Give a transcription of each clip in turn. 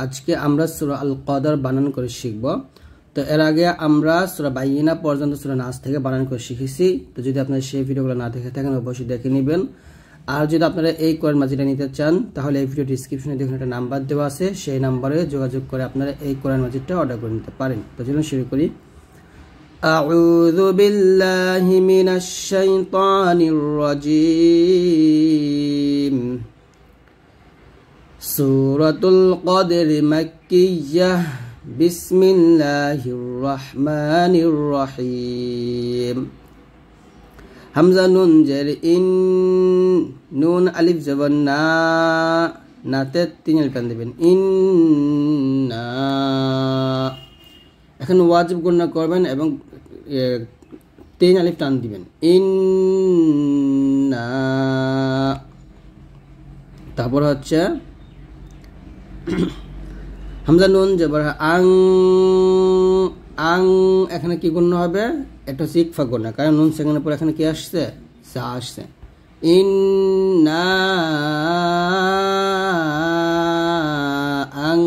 আজকে আমরা সূরা আল কদর বানান করে শিখব। তো এর আগে আমরা সূরা বাইয়িনা পর্যন্ত সূরা নাস থেকে বানান করে শিখেছি। তো যদি আপনারা সেই ভিডিওগুলো না দেখে থাকেন অবশ্যই দেখে নেবেন। আর যদি আপনারা এই কোরআন মাজিদটা নিতে চান তাহলে এই ভিডিও ডেসক্রিপশনে দেখুন একটা নাম্বার দেওয়া আছে, সেই নাম্বারে যোগাযোগ করে আপনারা এই কোরআন মাজিদটা অর্ডার করে নিতে পারেন। তো চলুন শুরু করি। আউযু বিল্লাহি মিনাশ শাইতানির রাজীম। সূরাতুল কদর মাক্কিয়্যাহ। বিসমিল্লাহির রহমানির রহিম। হামজা নুন জের ইন, নুন আলিফ জবর না, নাতে 3 আলিফ টান দিবেন, ইন্না। এখন ওয়াজিব গণনা করবেন এবং 3 আলিফ টান দিবেন, ইন্না। তারপর হচ্ছে হামজা নুন জবর আং, আং। এখানে কি গণ্য হবে? এটা হচ্ছে ইকফা গণ্য, কারণ নুন সেখানের পর এখানে কি আসছে? সা আসছে। ইন্না আং,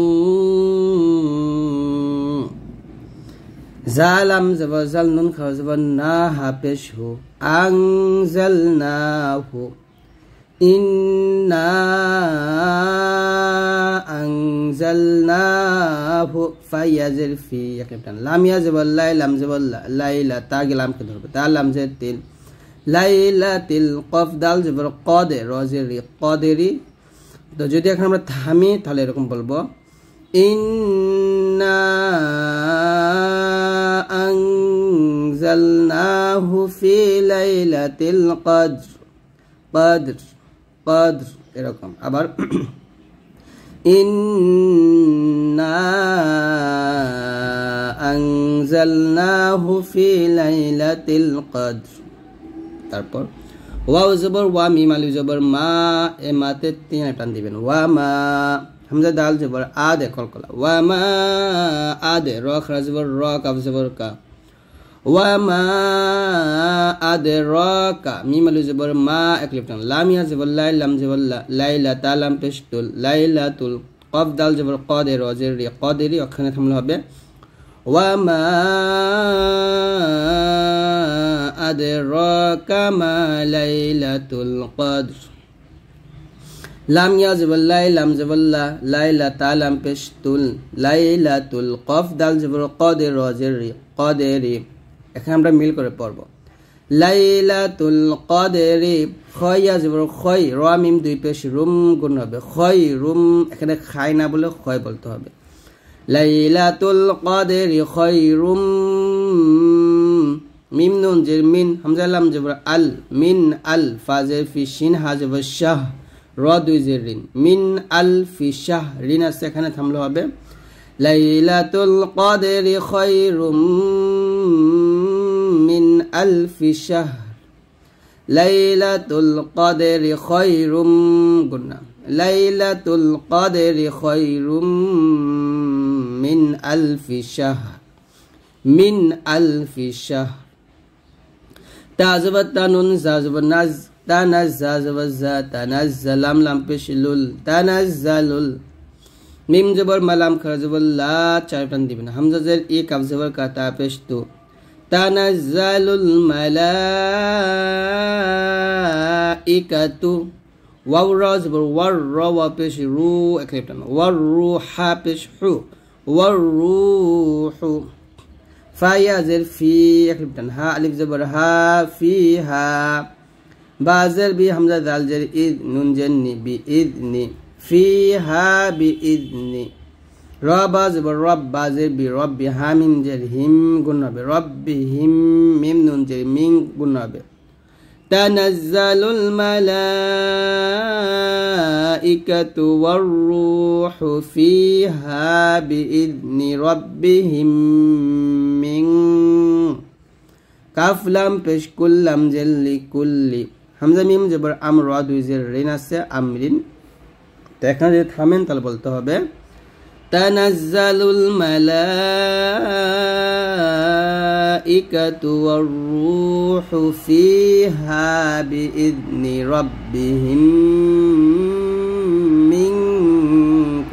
জালাম জবর জাল, নুন খাওয়া জবর না, হাফেশ হু, আং জাল না হু। ইন্না আনজালনাহু ফায়াজির ফি, একটান লাম ইয়াজবল লাই, লাম জবল লাইলা, তা গেলাম কে ধরবে, তা লাম জের তিল, লাইলাতিল, কফ দাল জবর কদে, রজের রি, কদেরি। তো যদি এখন আমরা থামি তাহলে এরকম বলবো, ইন্না আনজালনাহু ফি লাইলাতিল কদর, কদর কদর, এরকম। আবার ইন্না আনজালনাহু ফি লাইলাতিল কদর। তারপর ওয়াও জবর ওয়া, মিম আলিফ জবর মা, এ মাতে 3 টান দিবেন, ওয়া মা। হামজা দাল জবর আদে, কলকলা, ওয়া মা আদে, র খরা জবর র, কাফ জবর কা, ওয়া মা আদরাকা, মিম আলিফ জবর মা, এক লিফ টান, লাম ইয়া জবর লাই, লাম জবর লাইলা, তা লাম পেশ তুল, লাইলাতুল, কফ দাল জবর কদে, রজের রি, কদেরি, ওখানে থামলে হবে ওয়া মা আদরাকা মা লাইলাতুল কদর। লাম ইয়া জবর লাই, লাম জবর লাইলা, তা লাম পেশ তুল, লাইলাতুল, কফ দাল জবর কদে, রজের রি, কদেরি। এখানে আমরা মিল করে পড়ব, লাইলাতুল কদরি, খয়া জবর খয়, র মিম 2 পেশ রুম গুণ হবে, খয় রুম। এখানে খাই না বলে খয় বলতে হবে, লাইলাতুল কদরি খয়রুম। মিম নুন জের মিন, হামজা লাম জবর আল, মিন আল, ফা জের ফি, শিন হা জবর শাহ, র 2 জের রিন, মিন আল ফি শাহ, রিন আছে এখানে থামলে হবে লাইলাতুল কদরি খয়রুম মিন আলফি শাহর, লাইলাতুল কদরি খয়রুম গুন্না, লাইলাতুল কদরি খয়রুম মিন আলফি শাহর, মিন আলফি শাহর। তাজবাত তানুন জাজবাত নাজ, তানাজ্জাজবাত জা, তানাজ্জালাম লাম পেশ লুল, তানাজ্জালুল। মিম জবর মালাম খরা জবর লা, 4 টান দিবেন, হামজা জের ই, কাফ জবর কা, তা পেশ তু, তানাজ্জালুল মালাইকাতু। ওয়াও র জবর ওয়ার, র ওয়া পেশ রু, এক লিফ টান, ওয়ার রু, হা পেশ হু, ওয়ার রুহু। ফা ইয়া জের ফি, এক লিফ টান, হা আলিফ জবর হা, ফি হা। বা জের বি, হামজা দাল জের ইদ, নুন জের নি, বি ইদনি, ফিহা বিইذনি। রব জবর রব, বা জের বি, রব্বি, হা মিম জের হিম গুণ হবে, রব্বিহিম, মিম নুন জের মিং গুণ হবে। তানাজ্জালুল মালাইকাতু ওয়ার রূহু ফিহা বিইذনি রব্বিহিম মিন। কাফ লাম পেশ কুল্লাম জের লি, কুল্লি। হামজা মিম জবর আম, র 2 জের রিন আছে, আমরিন। তো এখানে যদি থামেন তাহলে বলতে হবে তানাজ্জালুল মালাইকাতু ওয়ার রূহু ফিহা বিইذনি রাব্বিহিম মিন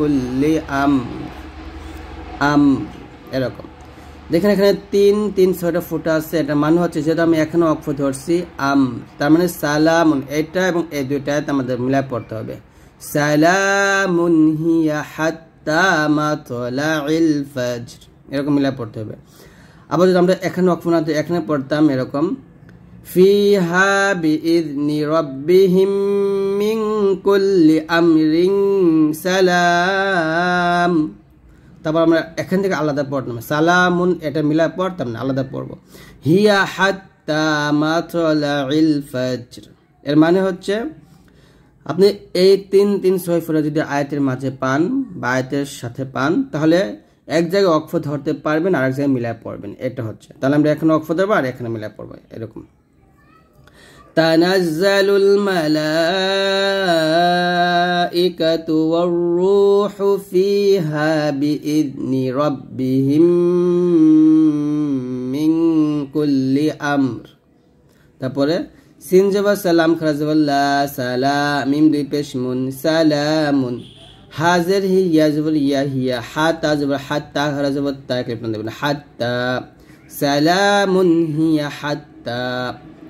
কুল্লি আম এরকম। দেখেন এখানে 3 ফুটা আছে, এটা মানে হচ্ছে যেটা আমি এখানে ওয়াকফ ধরছি তার মানে সালামুন, এটা এবং এই দুইটাতে আমাদের মিলাই পড়তে হবে। সালামুন হিয়া হাত্তা মাতলাইল ফাজর, এরকম মিলাই পড়তে হবে। আবার যদি আমরা এখানে ওয়াকফ না দিই, এখানে পড়তাম এরকম ফিহা বিইذনি রাব্বিহিম মিন কুল্লি আমরিন সালাম। তারপর আমরা এখান থেকে আলাদা পড়তাম সালামুন, এটা মিলাই পড়তাম না, আলাদা পড়বো। হিয়া হাত্তা মাতলাইল ফাজর, এর মানে হচ্ছে আপনি এই 3-6 ফুটা যদি আয়াতের মাঝে পান বা আয়াতের সাথে পান, তাহলে এক জায়গায় ওয়াকফ ধরতে পারবেন আর এক জায়গায় মিলাই পড়বেন, এটা হচ্ছে। তাহলে আমরা এখানে ওয়াকফ ধরবো আর এখানে মিলাই পড়বো এরকম। তানাজ্জালুল মালাইকাতু ওয়ার-রূহু ফিহা বিইذনি রাব্বিহিম মিন কুল্লি আমর। তারপরে সিন জবর সালাম, খারা জবর লা, সালাম, মিম দুই পেশ মুন, সালামুন, হাজের হি, ইয়া জবর ইয়া, হিয়া, হাতা জবর হাত্তা, খারা জবর তা, ক্লিপ দেবেন হাত্তা, সালামুন হিয়া হাত্তা।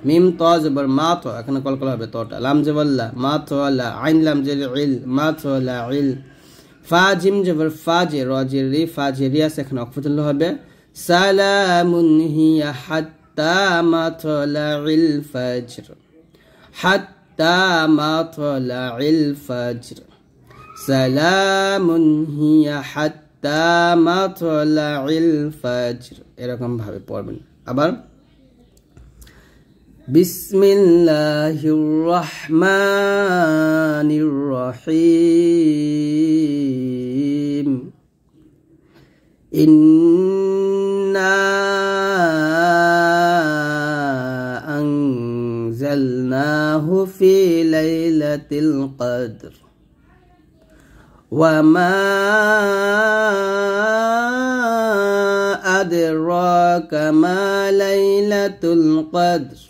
মিম ত জবর মা, তো এখানে কলকলা হবে তটা, লাম জবর লা, মা তো লা, আইন লাম জের ইল, মা তো লা ইল, ফা জিম জবর ফাজে, র জের রি, ফাজে রিয়াস, এখানে ওয়াকফ তুলতে হবে। সালামুন হিয়া হাত্তা মাতলাইল ফাজর, হাত্তা মাতলাইল ফাজর, সালামুন হিয়া হাত্তা মাতলাইল ফাজর, এরকম ভাবে পড়বেন। আবার বিসমিল্লাহির রহমানির রহিম, ইন্না আনজালনাহু ফি লাইলাতিল কদর ওয়া মা আদরাকা মা লাইলাতুল কদর,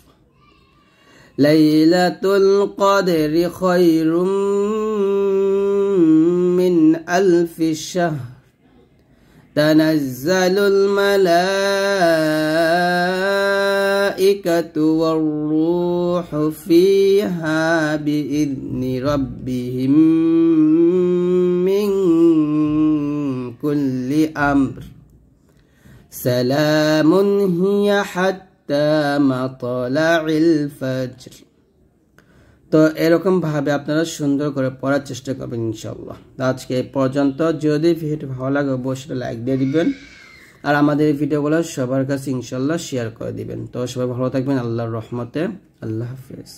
লাইলাতুল কদরি খায়রুম মিন আলফি শাহর, তানাজ্জালুল মালাইকাতু ওয়ার-রূহু ফিহা বিইذনি রাব্বিহিম মিন কুল্লি আমর, সালামুন হিয়া হাত্তা মাতলাইল ফাজর। তো এরকম ভাবে আপনারা সুন্দর করে পড়ার চেষ্টা করবেন ইনশাআল্লাহ। আজকে এই পর্যন্ত। যদি ভিডিওটি ভালো লাগে অবশ্যই লাইক দিয়ে দিবেন, আর আমাদের এই ভিডিওগুলো সবার কাছে ইনশাআল্লাহ শেয়ার করে দিবেন। তো সবাই ভালো থাকবেন, আল্লাহর রহমতে, আল্লাহ হাফেজ।